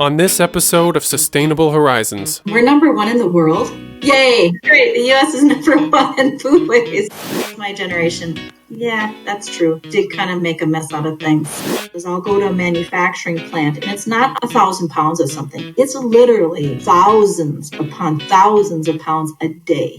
On this episode of Sustainable Horizons. We're number one in the world. Yay! Great, the U.S. is number one in food waste. My generation, yeah, that's true, did kind of make a mess out of things. Because I'll go to a manufacturing plant, and it's not 1,000 pounds of something. It's literally thousands upon thousands of pounds a day.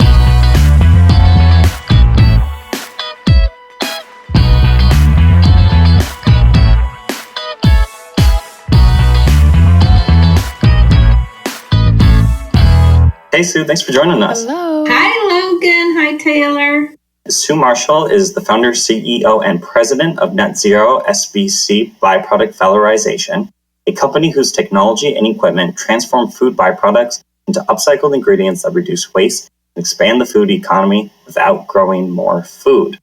Hey, Sue, thanks for joining us. Hello. Hi, Logan. Hi, Taylor. Sue Marshall is the founder, CEO, and president of NETZRO SBC Byproduct Valorization, a company whose technology and equipment transform food byproducts into upcycled ingredients that reduce waste and expand the food economy without growing more food.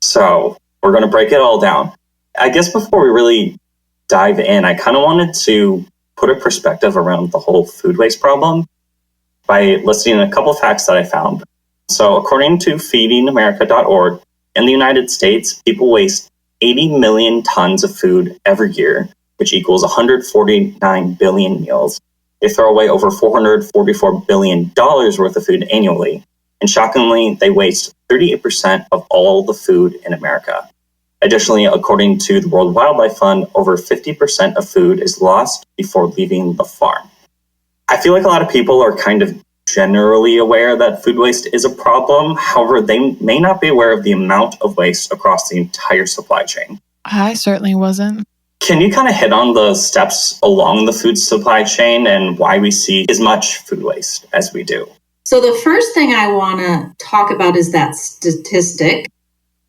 So, we're going to break it all down. I guess before we really dive in, I kind of wanted to put a perspective around the whole food waste problem by listing a couple of facts that I found. So according to feedingamerica.org, in the United States, people waste 80 million tons of food every year, which equals 149 billion meals. They throw away over $444 billion worth of food annually. And shockingly, they waste 38% of all the food in America. Additionally, according to the World Wildlife Fund, over 50% of food is lost before leaving the farm. I feel like a lot of people are kind of generally aware that food waste is a problem. However, they may not be aware of the amount of waste across the entire supply chain. I certainly wasn't. Can you kind of hit on the steps along the food supply chain and why we see as much food waste as we do? So the first thing I want to talk about is that statistic.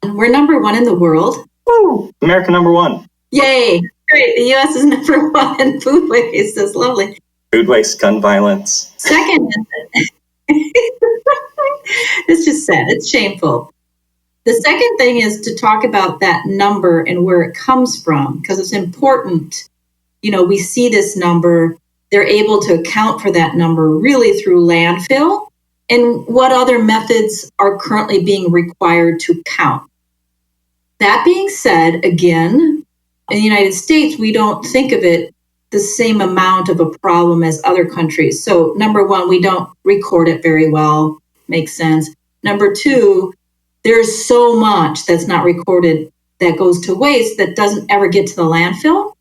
We're number one in the world. Woo! America number one. Yay! Great, the U.S. is number one in food waste. That's lovely. Food waste, gun violence. Second, it's just sad. It's shameful. The second thing is to talk about that number and where it comes from, because it's important. You know, we see this number. They're able to account for that number really through landfill and what other methods are currently being required to count. That being said, again, in the United States, we don't think of it the same amount of a problem as other countries. So number one, we don't record it very well. Makes sense. Number two, there's so much that's not recorded that goes to waste that doesn't ever get to the landfill.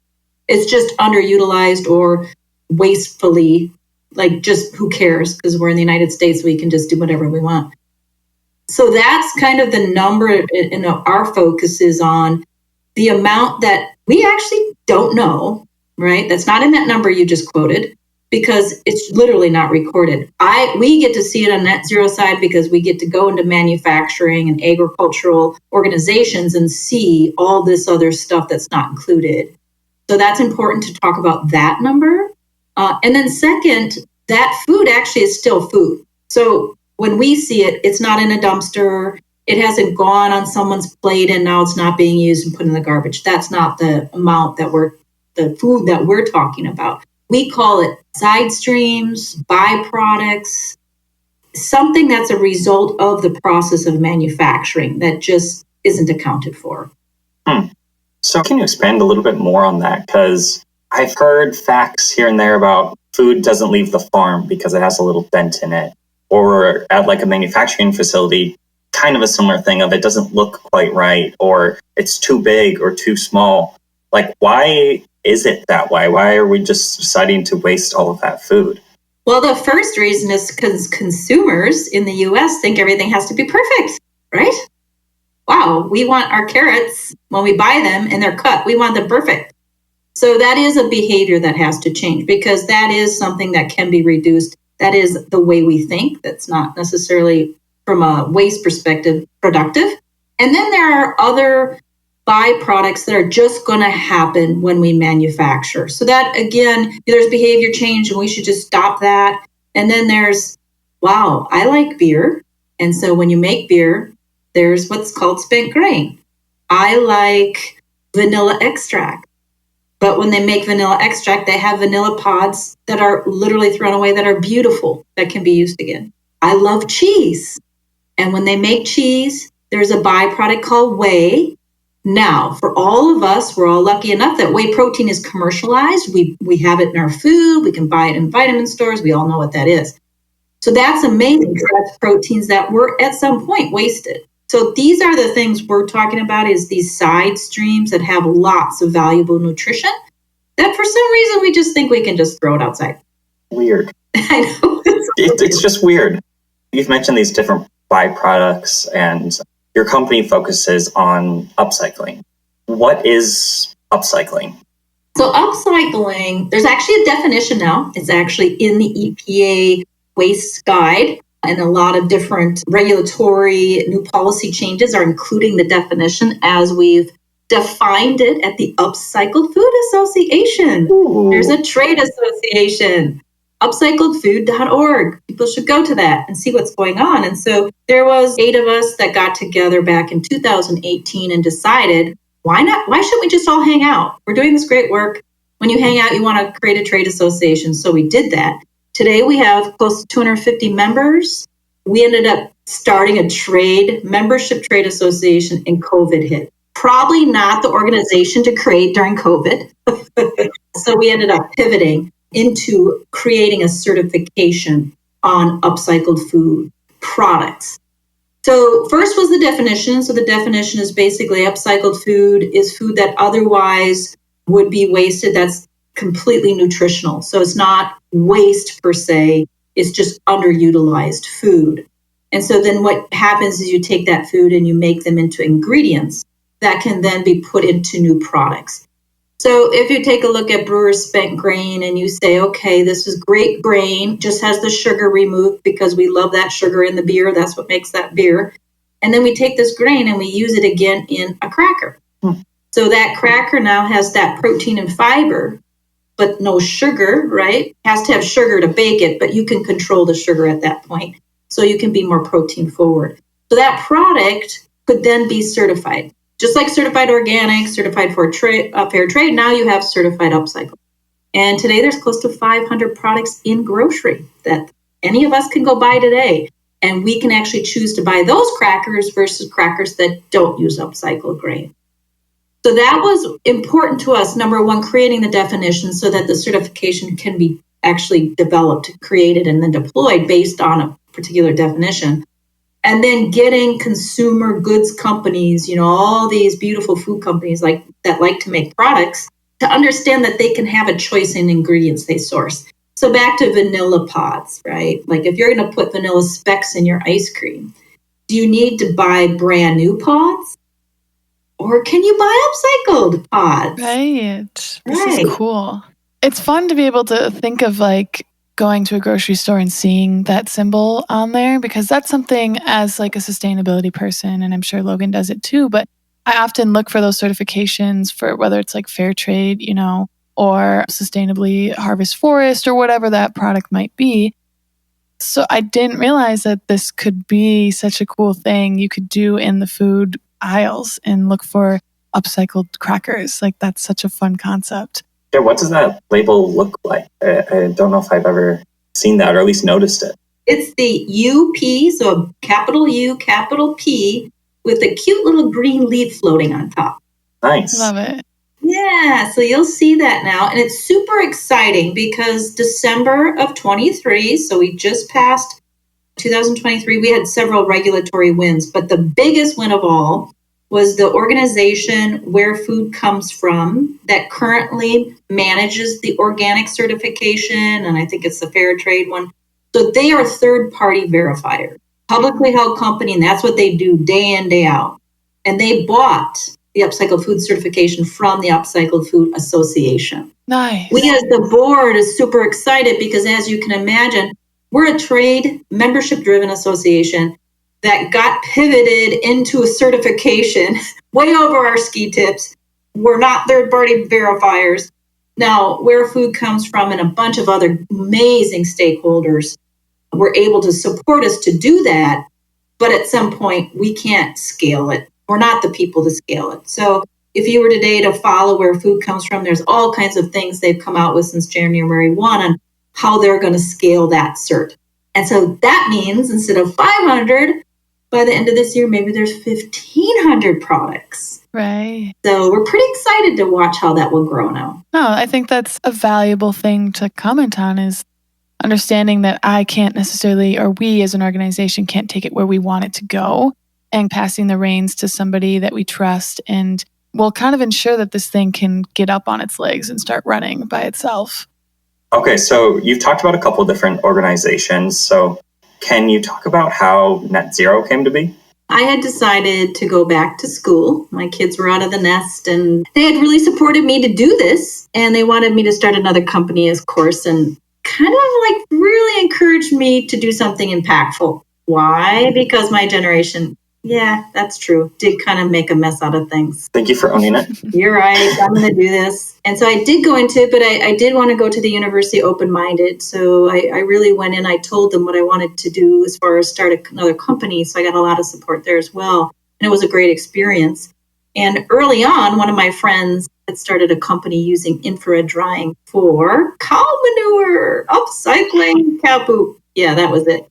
It's just underutilized or wastefully, like just who cares? Because we're in the United States, we can just do whatever we want. So that's kind of the number, and our focus is on the amount that we actually don't know. Right? That's not in that number you just quoted because it's literally not recorded. We get to see it on NETZRO side because we get to go into manufacturing and agricultural organizations and see all this other stuff that's not included. So that's important to talk about that number. And then second, that food actually is still food. So when we see it, it's not in a dumpster. It hasn't gone on someone's plate and now it's not being used and put in the garbage. That's not the amount that the food that we're talking about. We call it side streams, byproducts, something that's a result of the process of manufacturing that just isn't accounted for. So can you expand a little bit more on that? Because I've heard facts here and there about food doesn't leave the farm because it has a little dent in it. Or at like a manufacturing facility, kind of a similar thing of it doesn't look quite right, or it's too big or too small. Like, why is it that way? Why are we just deciding to waste all of that food? Well, the first reason is because consumers in the U.S. think everything has to be perfect, right? Wow, we want our carrots when we buy them and they're cut. We want them perfect. So that is a behavior that has to change because that is something that can be reduced. That is the way we think. That's not necessarily from a waste perspective productive. And then there are other byproducts that are just going to happen when we manufacture. So that, again, there's behavior change and we should just stop that. And then there's, wow, I like beer. And so when you make beer, there's what's called spent grain. I like vanilla extract. But when they make vanilla extract, they have vanilla pods that are literally thrown away that are beautiful, that can be used again. I love cheese. And when they make cheese, there's a byproduct called whey. Now, for all of us, we're all lucky enough that whey protein is commercialized. We have it in our food. We can buy it in vitamin stores. We all know what that is. So that's amazing because that's proteins that were at some point wasted. So these are the things we're talking about, is these side streams that have lots of valuable nutrition that for some reason we just think we can just throw it outside. Weird. I know. It's just weird. You've mentioned these different byproducts, and your company focuses on upcycling. What is upcycling? So upcycling, there's actually a definition now. It's actually in the EPA waste guide, and a lot of different regulatory new policy changes are including the definition as we've defined it at the Upcycled Food Association. Ooh. There's a trade association, upcycledfood.org. People should go to that and see what's going on. And so there was 8 of us that got together back in 2018 and decided, why not? Why shouldn't we just all hang out? We're doing this great work. When you hang out, you want to create a trade association. So we did that. Today we have close to 250 members. We ended up starting a membership trade association, and COVID hit. Probably not the organization to create during COVID. So we ended up pivoting into creating a certification on upcycled food products. So first was the definition. So the definition is basically upcycled food is food that otherwise would be wasted. That's completely nutritional. So it's not waste per se. It's just underutilized food. And so then what happens is you take that food and you make them into ingredients that can then be put into new products. So if you take a look at brewer's spent grain and you say, okay, this is great grain, just has the sugar removed because we love that sugar in the beer. That's what makes that beer. And then we take this grain and we use it again in a cracker. So that cracker now has that protein and fiber, but no sugar, right? Has to have sugar to bake it, but you can control the sugar at that point. So you can be more protein forward. So that product could then be certified. Just like certified organic, certified for fair trade, now you have certified upcycle. And today there's close to 500 products in grocery that any of us can go buy today. And we can actually choose to buy those crackers versus crackers that don't use upcycled grain. So that was important to us. Number one, creating the definition so that the certification can be actually developed, created, and then deployed based on a particular definition. And then getting consumer goods companies, all these beautiful food companies that like to make products, to understand that they can have a choice in ingredients they source. So back to vanilla pods, right? Like if you're going to put vanilla specks in your ice cream, do you need to buy brand new pods? Or can you buy upcycled pods? Right. This is cool. It's fun to be able to think of going to a grocery store and seeing that symbol on there, because that's something as a sustainability person, and I'm sure Logan does it too, but I often look for those certifications for whether it's fair trade, or sustainably harvest forest or whatever that product might be. So I didn't realize that this could be such a cool thing you could do in the food aisles and look for upcycled crackers. That's such a fun concept. Yeah, what does that label look like? I don't know if I've ever seen that or at least noticed it. It's the UP, so a capital U, capital P, with a cute little green leaf floating on top. Nice. Love it. Yeah, so you'll see that now. And it's super exciting because December of 23, so we just passed 2023, we had several regulatory wins, but the biggest win of all was the organization Where Food Comes From that currently manages the organic certification, and I think it's the fair trade one. So they are third-party verifiers, publicly held company, and that's what they do day in, day out. And they bought the Upcycled Food certification from the Upcycled Food Association. Nice. We as the board is super excited because, as you can imagine, we're a trade membership-driven association that got pivoted into a certification way over our ski tips. We're not third-party verifiers. Now, Where Food Comes From and a bunch of other amazing stakeholders were able to support us to do that, but at some point, we can't scale it. We're not the people to scale it. So if you were today to follow Where Food Comes From, there's all kinds of things they've come out with since January 1 on how they're going to scale that cert. And so that means instead of 500, by the end of this year, maybe there's 1,500 products. Right. So we're pretty excited to watch how that will grow now. No, I think that's a valuable thing to comment on, is understanding that I can't necessarily, or we as an organization can't take it where we want it to go, and passing the reins to somebody that we trust and will kind of ensure that this thing can get up on its legs and start running by itself. Okay, so you've talked about a couple of different organizations. So can you talk about how NETZRO came to be? I had decided to go back to school. My kids were out of the nest and they had really supported me to do this. And they wanted me to start another company, of course, and kind of like really encouraged me to do something impactful. Why? Because my generation, yeah, that's true, did kind of make a mess out of things. Thank you for owning it. You're right. I'm going to do this. And so I did go into it, but I did want to go to the university open-minded. So I really went in. I told them what I wanted to do as far as start another company. So I got a lot of support there as well. And it was a great experience. And early on, one of my friends had started a company using infrared drying for cow manure, upcycling cow poop. Yeah, that was it.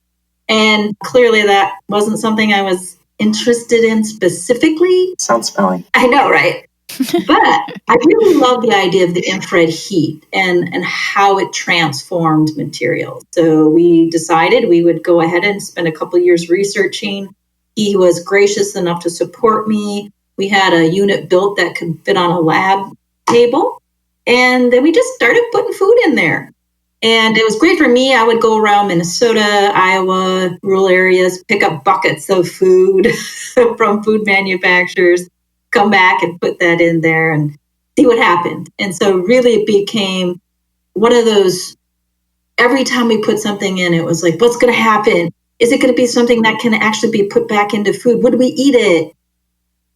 And clearly that wasn't something I was interested in specifically. Sounds smelly. I know, right? But I really love the idea of the infrared heat and how it transformed materials. So we decided we would go ahead and spend a couple of years researching. He was gracious enough to support me. We had a unit built that could fit on a lab table. And then we just started putting food in there. And it was great for me. I would go around Minnesota, Iowa, rural areas, pick up buckets of food from food manufacturers, come back and put that in there and see what happened. And so really it became one of those, every time we put something in, it was like, what's going to happen? Is it going to be something that can actually be put back into food? Would we eat it?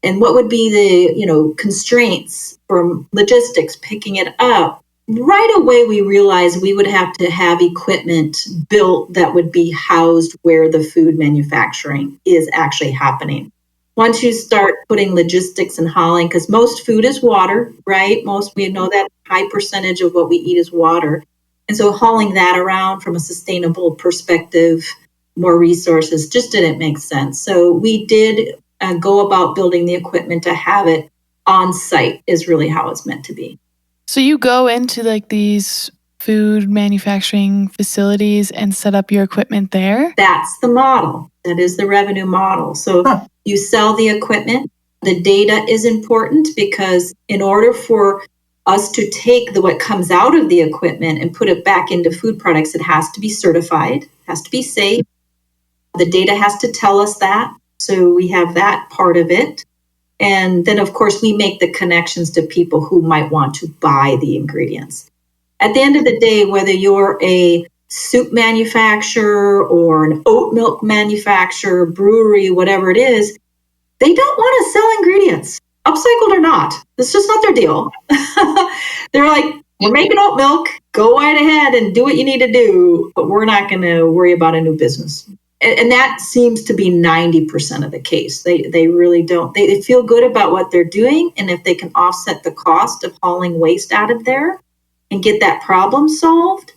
And what would be the, constraints from logistics, picking it up? Right away, we realized we would have to have equipment built that would be housed where the food manufacturing is actually happening. Once you start putting logistics and hauling, because most food is water, right? We know that high percentage of what we eat is water. And so hauling that around from a sustainable perspective, more resources, just didn't make sense. So we did go about building the equipment to have it on site is really how it's meant to be. So you go into like these food manufacturing facilities and set up your equipment there? That's the model. That is the revenue model. So you sell the equipment. The data is important because in order for us to take what comes out of the equipment and put it back into food products, it has to be certified, has to be safe. The data has to tell us that. So we have that part of it. And then, of course, we make the connections to people who might want to buy the ingredients. At the end of the day, whether you're a soup manufacturer or an oat milk manufacturer, brewery, whatever it is, they don't want to sell ingredients, upcycled or not. It's just not their deal. They're like, we're making oat milk, go right ahead and do what you need to do, but we're not going to worry about a new business. And that seems to be 90% of the case. They really don't. They feel good about what they're doing. And if they can offset the cost of hauling waste out of there and get that problem solved,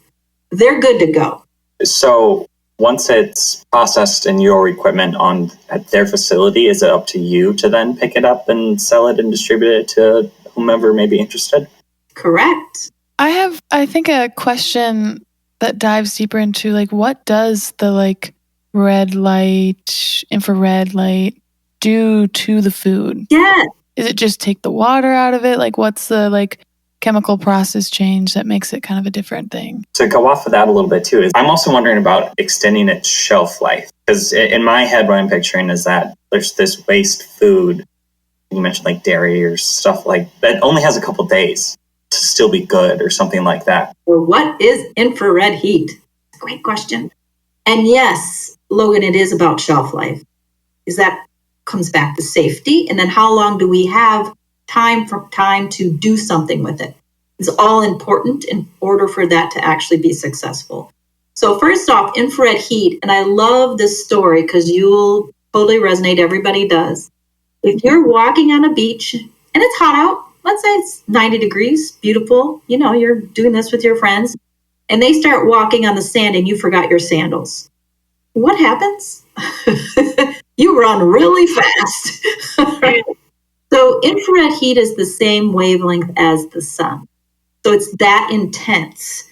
they're good to go. So once it's processed in your equipment at their facility, is it up to you to then pick it up and sell it and distribute it to whomever may be interested? Correct. I have, I think, a question that dives deeper into what does the red light, infrared light do to the food? Yeah. Is it just take the water out of it? What's the chemical process change that makes it kind of a different thing? To go off of that a little bit too, I'm also wondering about extending its shelf life. Because in my head, what I'm picturing is that there's this waste food, you mentioned dairy or stuff that only has a couple days to still be good or something like that. Well, what is infrared heat? Great question. And yes, Logan, it is about shelf life, because that comes back to safety. And then how long do we have time to do something with it? It's all important in order for that to actually be successful. So first off, infrared heat, and I love this story because you'll totally resonate, everybody does. If you're walking on a beach and it's hot out, let's say it's 90 degrees, beautiful, you're doing this with your friends, and they start walking on the sand and you forgot your sandals. What happens? you run really fast. So infrared heat is the same wavelength as the sun. So it's that intense.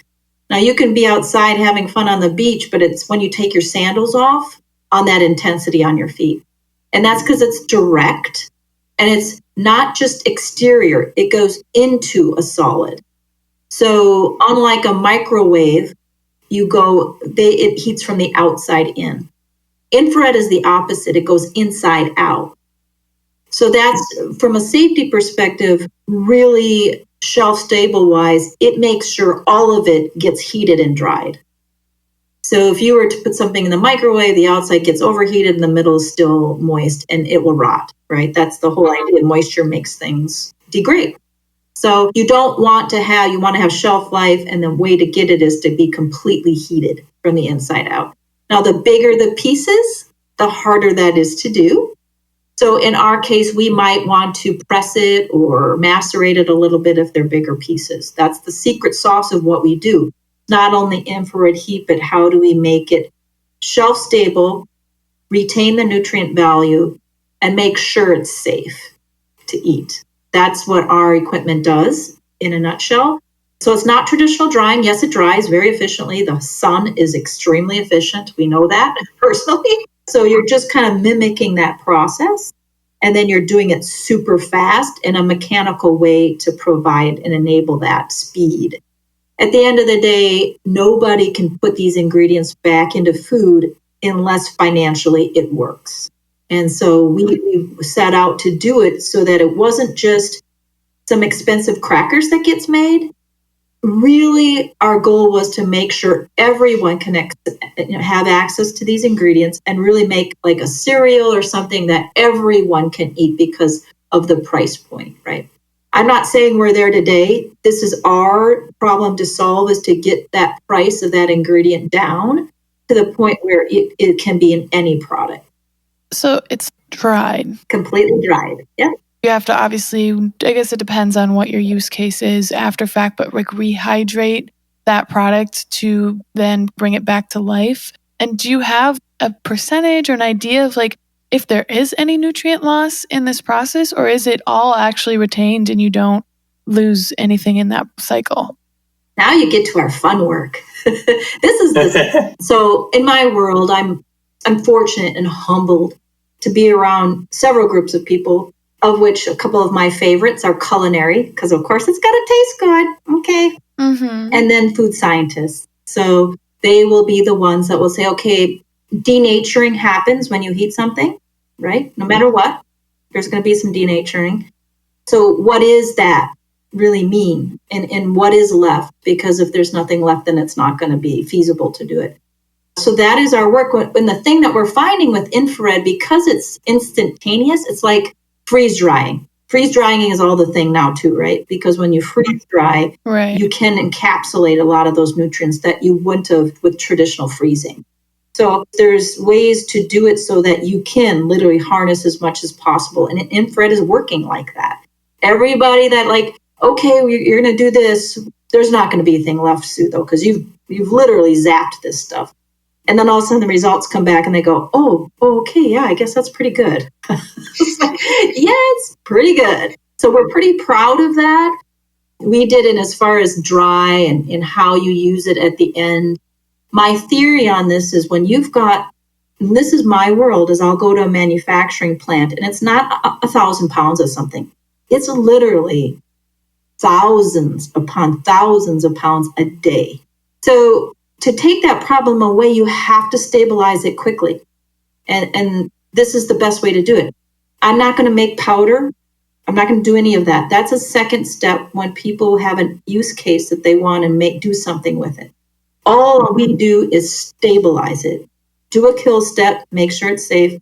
Now you can be outside having fun on the beach, but it's when you take your sandals off on that intensity on your feet. And that's because it's direct and it's not just exterior, it goes into a solid. So unlike a microwave, it heats from the outside in. Infrared is the opposite, it goes inside out. So that's, from a safety perspective, really shelf stable wise, it makes sure all of it gets heated and dried. So if you were to put something in the microwave, the outside gets overheated and the middle is still moist and it will rot, right? That's the whole idea. Moisture makes things degrade. So you want to have shelf life, and the way to get it is to be completely heated from the inside out. Now, the bigger the pieces, the harder that is to do. So in our case, we might want to press it or macerate it a little bit if they're bigger pieces. That's the secret sauce of what we do. Not only infrared heat, but how do we make it shelf stable, retain the nutrient value, and make sure it's safe to eat. That's what our equipment does in a nutshell. So it's not traditional drying. Yes, it dries very efficiently. The sun is extremely efficient. We know that personally. So you're just kind of mimicking that process, and then you're doing it super fast in a mechanical way to provide and enable that speed. At the end of the day, nobody can put these ingredients back into food unless financially it works. And so we set out to do it so that it wasn't just some expensive crackers that gets made. Really, our goal was to make sure everyone can have access to these ingredients and really make like a cereal or something that everyone can eat because of the price point, right? I'm not saying we're there today. This is our problem to solve, is to get that price of that ingredient down to the point where it can be in any product. So it's dried. Completely dried, yeah. You have to obviously, I guess it depends on what your use case is after fact, but like rehydrate that product to then bring it back to life. And do you have a percentage or an idea of like if there is any nutrient loss in this process, or is it all actually retained and you don't lose anything in that cycle? Now you get to our fun work. So in my world, I'm fortunate and humbled to be around several groups of people, of which a couple of my favorites are culinary, because of course it's got to taste good, okay? Mm-hmm. And then food scientists. So they will be the ones that will say, okay, denaturing happens when you heat something, right? No matter what, there's going to be some denaturing. So what is that really mean? And what is left? Because if there's nothing left, then it's not going to be feasible to do it. So that is our work. When the thing that we're finding with infrared, because it's instantaneous, it's like freeze drying. Freeze drying is all the thing now too, right? Because when you freeze dry, right, you can encapsulate a lot of those nutrients that you wouldn't have with traditional freezing. So there's ways to do it so that you can literally harness as much as possible. And infrared is working like that. Everybody that like, okay, you're going to do this, there's not going to be a thing left, Sue, though, because you've literally zapped this stuff. And then all of a sudden the results come back and they go, oh, okay, yeah, I guess that's pretty good. It's pretty good. So we're pretty proud of that. We did it as far as dry and how you use it at the end. My theory on this is when you've got, and this is my world, is I'll go to a manufacturing plant and it's not 1,000 pounds of something. It's literally thousands upon thousands of pounds a day. So to take that problem away, you have to stabilize it quickly. And this is the best way to do it. I'm not going to make powder. I'm not going to do any of that. That's a second step when people have a use case that they want to do something with it. All we do is stabilize it. Do a kill step, make sure it's safe.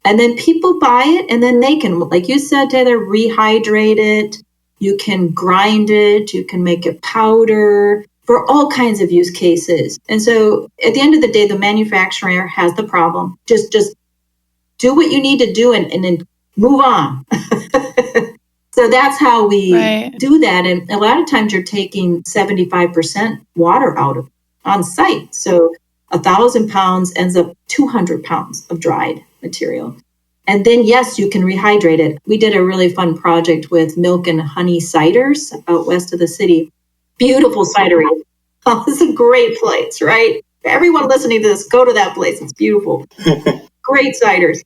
And then people buy it, and then they can, like you said, Taylor, rehydrate it. You can grind it. You can make it powder for all kinds of use cases. And so at the end of the day, the manufacturer has the problem. Just do what you need to do and then move on. So that's how we do that. And a lot of times you're taking 75% water out of on site. So 1,000 pounds ends up 200 pounds of dried material. And then, yes, you can rehydrate it. We did a really fun project with milk and honey ciders out west of the city. Beautiful cidery. Oh, it's a great place, right? Everyone listening to this, go to that place. It's beautiful. Great ciders.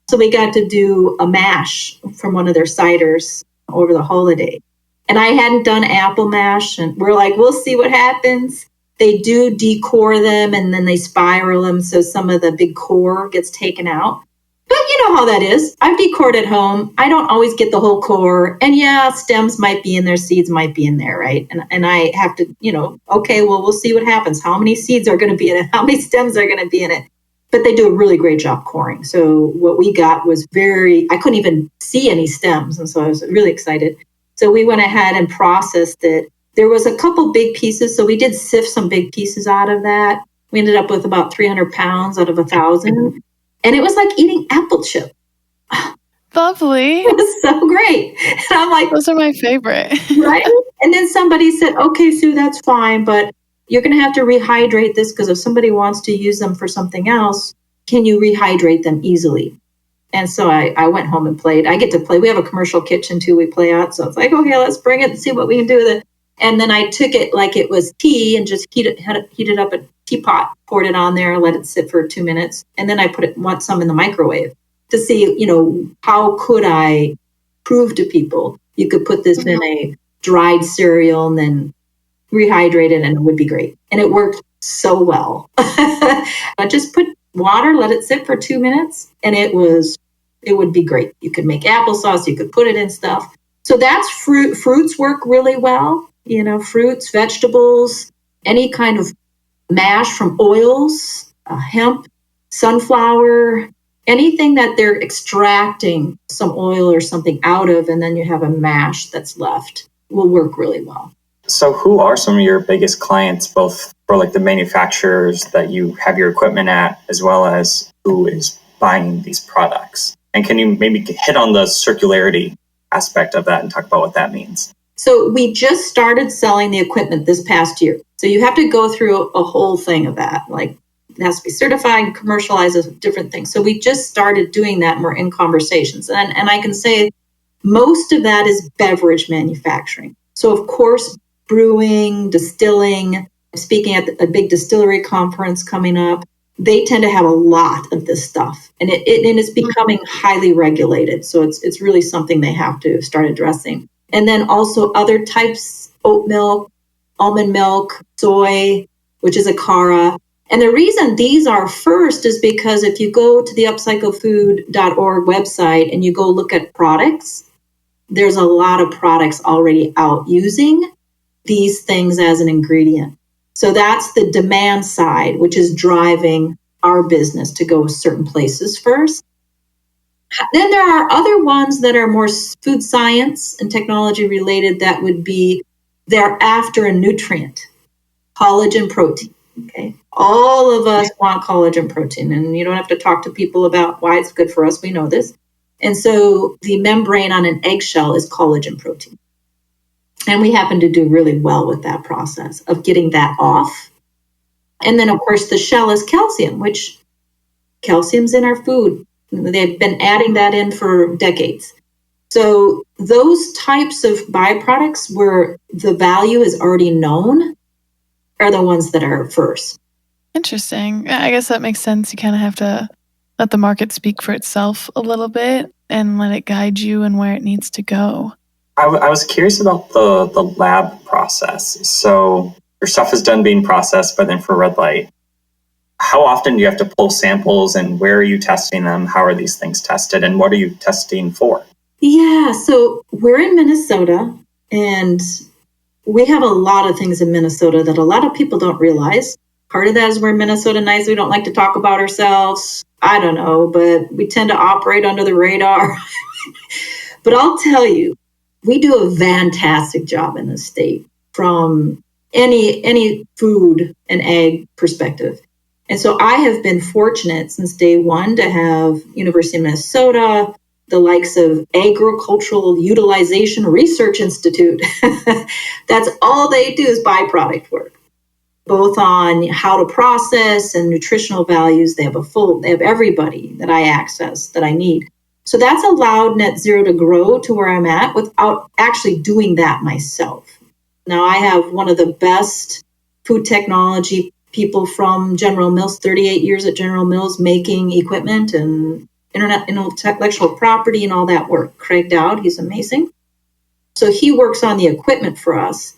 So we got to do a mash from one of their ciders over the holiday. And I hadn't done apple mash, and we're like, we'll see what happens. They do decore them, and then they spiral them, so some of the big core gets taken out. But you know how that is. I've decored at home. I don't always get the whole core. And yeah, stems might be in there, seeds might be in there, right? And I have to, okay, well, we'll see what happens. How many seeds are going to be in it? How many stems are going to be in it? But they do a really great job coring. So what we got was I couldn't even see any stems. And so I was really excited. So we went ahead and processed it. There was a couple big pieces. So we did sift some big pieces out of that. We ended up with about 300 pounds out of 1,000. And it was like eating apple chip. Lovely. It was so great. And I'm like, those are my favorite. Right? And then somebody said, okay, Sue, that's fine, but you're going to have to rehydrate this because if somebody wants to use them for something else, can you rehydrate them easily? And so I went home and played. I get to play. We have a commercial kitchen too we play at. So it's like, okay, let's bring it and see what we can do with it. And then I took it like it was tea and just heated up a teapot, poured it on there, let it sit for 2 minutes. And then I want some in the microwave to see, how could I prove to people you could put this in a dried cereal and then rehydrate it and it would be great. And it worked so well. I just put water, let it sit for 2 minutes, and it would be great. You could make applesauce, you could put it in stuff. So that's fruits work really well. Fruits, vegetables, any kind of mash from oils, hemp, sunflower, anything that they're extracting some oil or something out of, and then you have a mash that's left will work really well. So who are some of your biggest clients, both for like the manufacturers that you have your equipment at, as well as who is buying these products? And can you maybe hit on the circularity aspect of that and talk about what that means? So we just started selling the equipment this past year. So you have to go through a whole thing of that. Like it has to be certified, commercialized as different things. So we just started doing that and we're in conversations. And I can say most of that is beverage manufacturing. So of course, brewing, distilling, speaking at a big distillery conference coming up, they tend to have a lot of this stuff. And it's becoming highly regulated. So it's really something they have to start addressing. And then also other types, oat milk, almond milk, soy, which is a Karasch. And the reason these are first is because if you go to the upcyclefood.org website and you go look at products, there's a lot of products already out using these things as an ingredient. So that's the demand side, which is driving our business to go certain places first. Then there are other ones that are more food science and technology related that would be they're after a nutrient, collagen protein. Okay. All of us want collagen protein, and you don't have to talk to people about why it's good for us. We know this. And so the membrane on an eggshell is collagen protein. And we happen to do really well with that process of getting that off. And then, of course, the shell is calcium, which calcium's in our food. They've been adding that in for decades. So those types of byproducts where the value is already known are the ones that are first. Interesting. I guess that makes sense. You kind of have to let the market speak for itself a little bit and let it guide you and where it needs to go. I was curious about the lab process. So your stuff is done being processed by the infrared light. How often do you have to pull samples and where are you testing them? How are these things tested and what are you testing for? Yeah, so we're in Minnesota and we have a lot of things in Minnesota that a lot of people don't realize. Part of that is we're Minnesota nice. We don't like to talk about ourselves. I don't know, but we tend to operate under the radar. But I'll tell you, we do a fantastic job in this state from any food and ag perspective. And so I have been fortunate since day one to have University of Minnesota, the likes of Agricultural Utilization Research Institute. That's all they do is byproduct work, both on how to process and nutritional values. They have everybody that I access that I need. So that's allowed NETZRO to grow to where I'm at without actually doing that myself. Now I have one of the best food technology people from General Mills, 38 years at General Mills, making equipment and intellectual property and all that work. Craig Dowd, he's amazing. So he works on the equipment for us.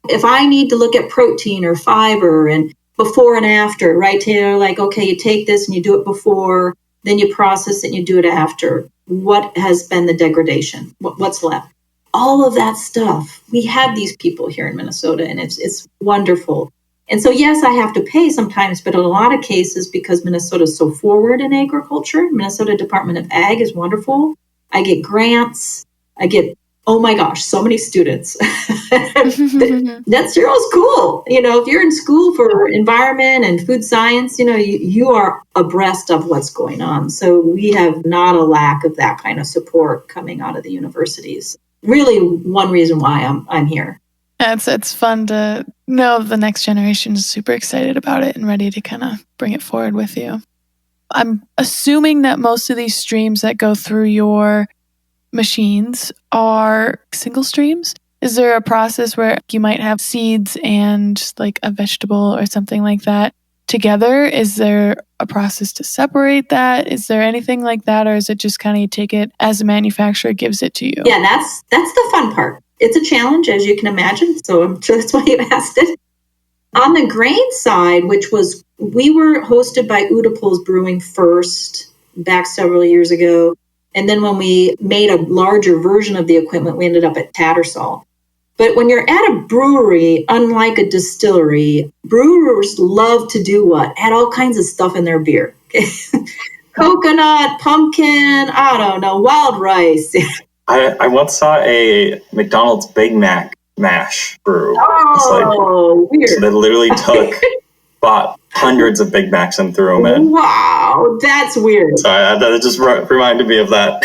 If I need to look at protein or fiber and before and after, right, Taylor, like, okay, you take this and you do it before, then you process it and you do it after. What has been the degradation? What's left? All of that stuff. We have these people here in Minnesota, and it's wonderful. And so, yes, I have to pay sometimes, but in a lot of cases, because Minnesota is so forward in agriculture, Minnesota Department of Ag is wonderful. I get grants. I get, oh my gosh, so many students. NETZRO is cool. You know, if you're in school for environment and food science, you know, you are abreast of what's going on. So we have not a lack of that kind of support coming out of the universities. Really one reason why I'm here. It's fun to know the next generation is super excited about it and ready to kind of bring it forward with you. I'm assuming that most of these streams that go through your machines are single streams. Is there a process where you might have seeds and like a vegetable or something like that together? Is there a process to separate that? Is there anything like that? Or is it just kind of you take it as the manufacturer gives it to you? Yeah, that's the fun part. It's a challenge, as you can imagine. So I'm sure that's why you asked it. On the grain side, we were hosted by Oedipals Brewing first back several years ago. And then when we made a larger version of the equipment, we ended up at Tattersall. But when you're at a brewery, unlike a distillery, brewers love to do what? Add all kinds of stuff in their beer. Coconut, pumpkin, I don't know, wild rice. I once saw a McDonald's Big Mac mash brew. Weird. So they literally bought hundreds of Big Macs and threw them in. Wow, that's weird. So that just reminded me of that.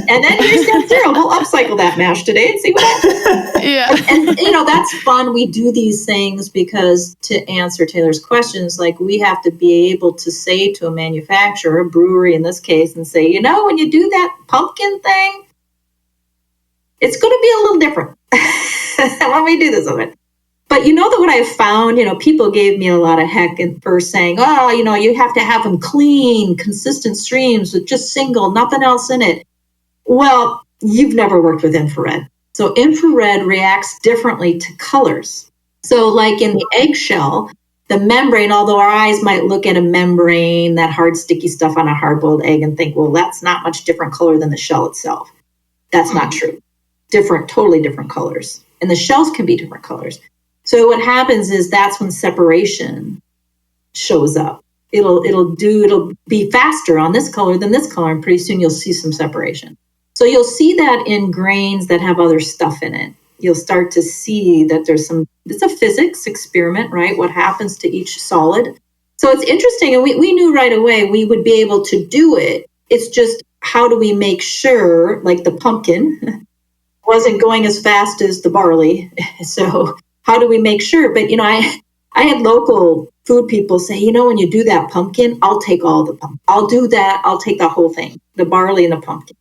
And then here's NETZRO. We'll upcycle that mash today and see what happens. Yeah. And, you know, that's fun. We do these things because, to answer Taylor's questions, like, we have to be able to say to a manufacturer, a brewery in this case, and say, you know, when you do that pumpkin thing, it's going to be a little different when we do this of it. But you know that what I've found, you know, people gave me a lot of heck for saying, oh, you know, you have to have them clean, consistent streams with just single, nothing else in it. Well, you've never worked with infrared. So infrared reacts differently to colors. So like in the eggshell, the membrane, although our eyes might look at a membrane, that hard, sticky stuff on a hard-boiled egg and think, well, that's not much different color than the shell itself. That's not true. Totally different colors. And the shells can be different colors. So what happens is that's when separation shows up. It'll be faster on this color than this color, and pretty soon you'll see some separation. So you'll see that in grains that have other stuff in it. You'll start to see that it's a physics experiment, right? What happens to each solid. So it's interesting, and we knew right away we would be able to do it. It's just, how do we make sure, like the pumpkin wasn't going as fast as the barley. So how do we make sure? But, you know, I had local food people say, you know, when you do that pumpkin, I'll take all the pumpkin. I'll do that. I'll take the whole thing, the barley and the pumpkin.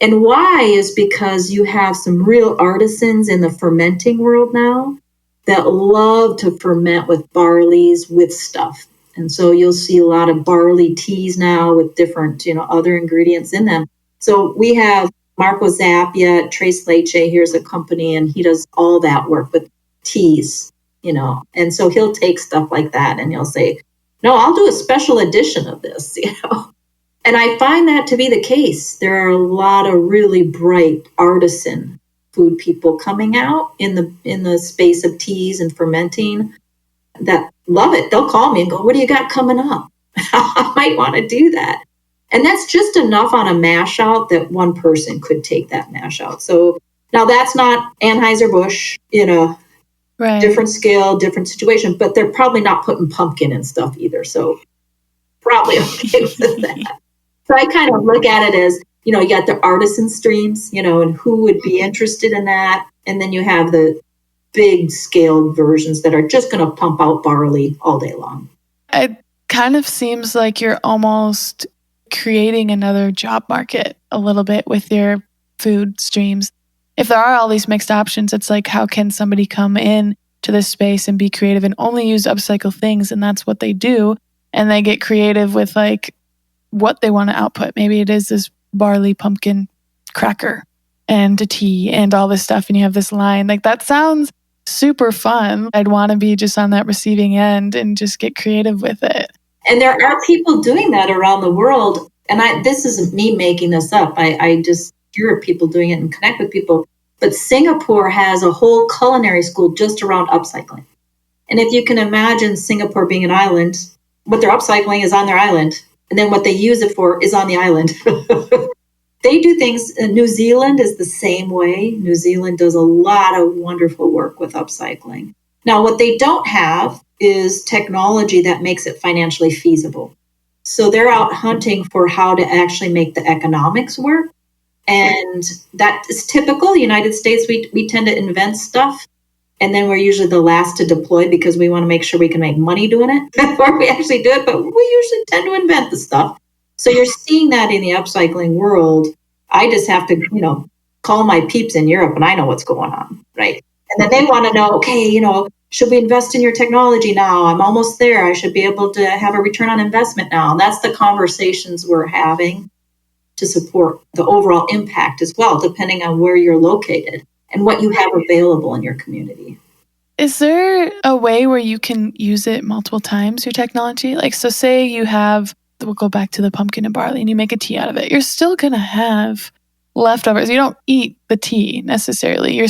And why is because you have some real artisans in the fermenting world now that love to ferment with barleys with stuff. And so you'll see a lot of barley teas now with different, you know, other ingredients in them. So we have Marco Zappia, Trace Leche, here's a company, and he does all that work with teas, you know. And so he'll take stuff like that and he'll say, no, I'll do a special edition of this, you know. And I find that to be the case. There are a lot of really bright artisan food people coming out in the space of teas and fermenting that love it. They'll call me and go, what do you got coming up? I might want to do that. And that's just enough on a mash out that one person could take that mash out. So now that's not Anheuser-Busch, you know, right. Different scale, different situation, but they're probably not putting pumpkin and stuff either. So probably okay with that. So I kind of look at it as, you know, you got the artisan streams, you know, and who would be interested in that. And then you have the big scale versions that are just going to pump out barley all day long. It kind of seems like you're almost creating another job market a little bit with your food streams. If there are all these mixed options, it's like, how can somebody come in to this space and be creative and only use upcycle things? And that's what they do. And they get creative with like what they want to output. Maybe it is this barley pumpkin cracker and a tea and all this stuff. And you have this line. Like, that sounds super fun. I'd want to be just on that receiving end and just get creative with it. And there are people doing that around the world. And this isn't me making this up. I just hear of people doing it and connect with people. But Singapore has a whole culinary school just around upcycling. And if you can imagine Singapore being an island, what they're upcycling is on their island. And then what they use it for is on the island. They do things. New Zealand is the same way. New Zealand does a lot of wonderful work with upcycling. Now, what they don't have is technology that makes it financially feasible. So they're out hunting for how to actually make the economics work. And that is typical. United States, we tend to invent stuff, and then we're usually the last to deploy because we want to make sure we can make money doing it before we actually do it. But we usually tend to invent the stuff. So you're seeing that in the upcycling world. I just have to, call my peeps in Europe, and I know what's going on, right? And then they want to know, okay, should we invest in your technology now? I'm almost there. I should be able to have a return on investment now. And that's the conversations we're having to support the overall impact as well, depending on where you're located and what you have available in your community. Is there a way where you can use it multiple times, your technology? Like, so say you have, we'll go back to the pumpkin and barley, and you make a tea out of it. You're still going to have leftovers. You don't eat the tea necessarily. You're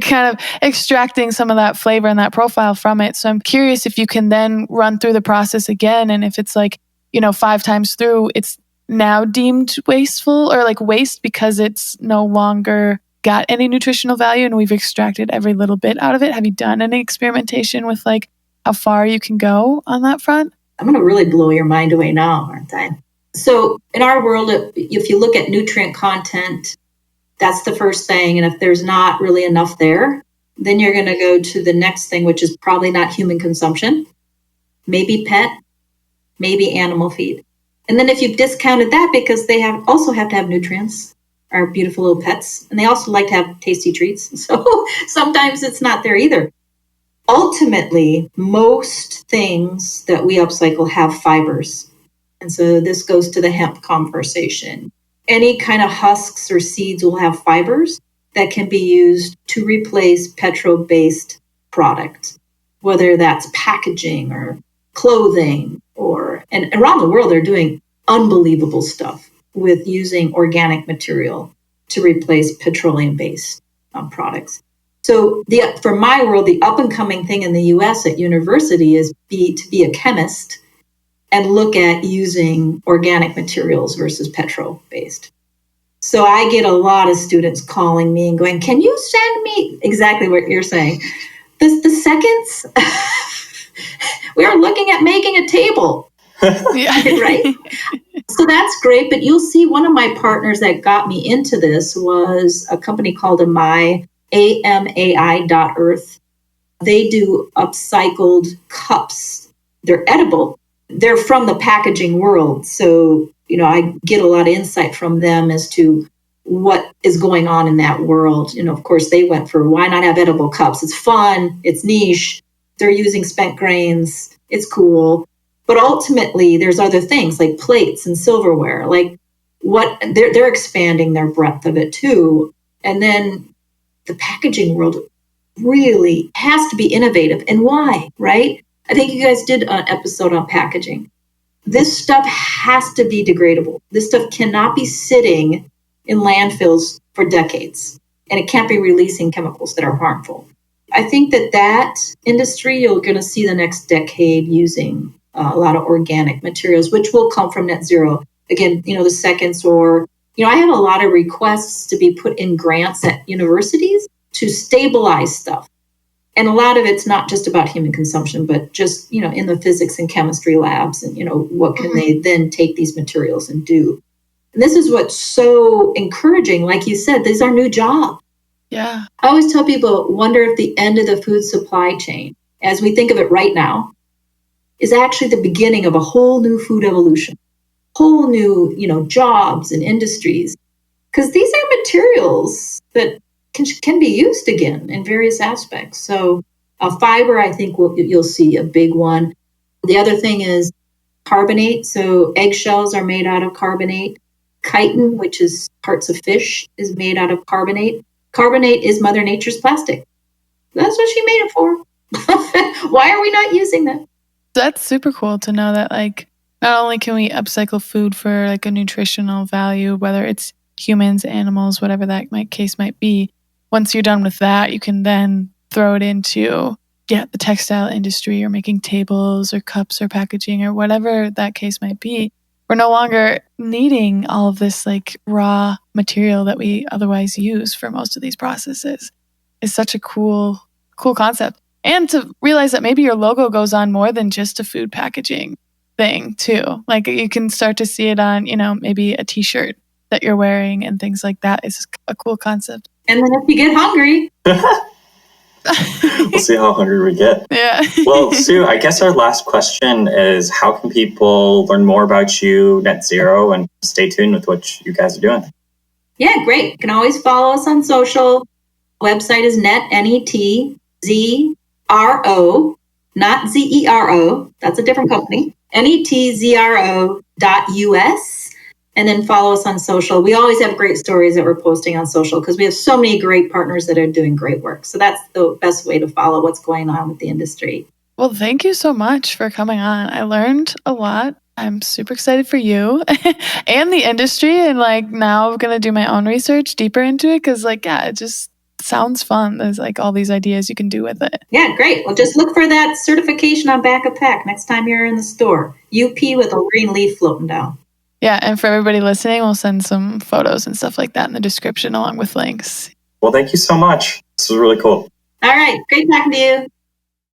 kind of extracting some of that flavor and that profile from it. So I'm curious if you can then run through the process again. And if it's like, 5 times through, it's now deemed wasteful or like waste because it's no longer got any nutritional value and we've extracted every little bit out of it. Have you done any experimentation with like how far you can go on that front? I'm going to really blow your mind away now, aren't I? So in our world, if you look at nutrient content, that's the first thing. And if there's not really enough there, then you're going to go to the next thing, which is probably not human consumption, maybe pet, maybe animal feed. And then if you've discounted that because they also have to have nutrients, our beautiful little pets, and they also like to have tasty treats. So sometimes it's not there either. Ultimately, most things that we upcycle have fibers. And so this goes to the hemp conversation. Any kind of husks or seeds will have fibers that can be used to replace petrol-based product, whether that's packaging or clothing and around the world, they're doing unbelievable stuff with using organic material to replace petroleum-based products. So for my world, the up-and-coming thing in the U.S. at university is to be a chemist and look at using organic materials versus petrol-based. So I get a lot of students calling me and going, can you send me exactly what you're saying? The seconds, we are looking at making a table. Right? So that's great. But you'll see one of my partners that got me into this was a company called AMAI.earth. They do upcycled cups. They're edible. They're from the packaging world. So, I get a lot of insight from them as to what is going on in that world. Of course, they went for why not have edible cups? It's fun. It's niche. They're using spent grains. It's cool. But ultimately, there's other things like plates and silverware. Like they're expanding their breadth of it too. And then the packaging world really has to be innovative. And why, right? I think you guys did an episode on packaging. This stuff has to be degradable. This stuff cannot be sitting in landfills for decades. And it can't be releasing chemicals that are harmful. I think that industry, you're going to see the next decade using a lot of organic materials, which will come from net zero. Again, the seconds or, I have a lot of requests to be put in grants at universities to stabilize stuff. And a lot of it's not just about human consumption, but just, in the physics and chemistry labs and, what can they then take these materials and do? And this is what's so encouraging. Like you said, these are new jobs. Yeah. I always tell people, wonder if the end of the food supply chain, as we think of it right now, is actually the beginning of a whole new food evolution. whole new, jobs and industries, because these are materials that can be used again in various aspects. So fiber, I think you'll see a big one. The other thing is carbonate. So eggshells are made out of carbonate. Chitin, which is parts of fish, is made out of carbonate. Carbonate is Mother Nature's plastic. That's what she made it for. Why are we not using that? That's super cool to know that, like, not only can we upcycle food for like a nutritional value, whether it's humans, animals, whatever that case might be, once you're done with that, you can then throw it into the textile industry or making tables or cups or packaging or whatever that case might be. We're no longer needing all of this like raw material that we otherwise use for most of these processes. It's such a cool concept. And to realize that maybe your logo goes on more than just a food packaging thing too. Like you can start to see it on, maybe a t-shirt that you're wearing and things like that. Is a cool concept. And then if you get hungry, we'll see how hungry we get. Yeah. Well, Sue, I guess our last question is, how can people learn more about you, NETZRO, and stay tuned with what you guys are doing? Yeah, great. You can always follow us on social. Website is NETZRO, not ZERO. That's a different company. NETZRO.us. And then follow us on social. We always have great stories that we're posting on social because we have so many great partners that are doing great work. So that's the best way to follow what's going on with the industry. Well, thank you so much for coming on. I learned a lot. I'm super excited for you and the industry. And like now I'm going to do my own research deeper into it because it just sounds fun. There's like all these ideas you can do with it. Yeah, great. Well, just look for that certification on back of pack next time you're in the store. UP with a green leaf floating down. Yeah, and for everybody listening, we'll send some photos and stuff like that in the description along with links. Well, thank you so much. This was really cool. All right. Great talking to you.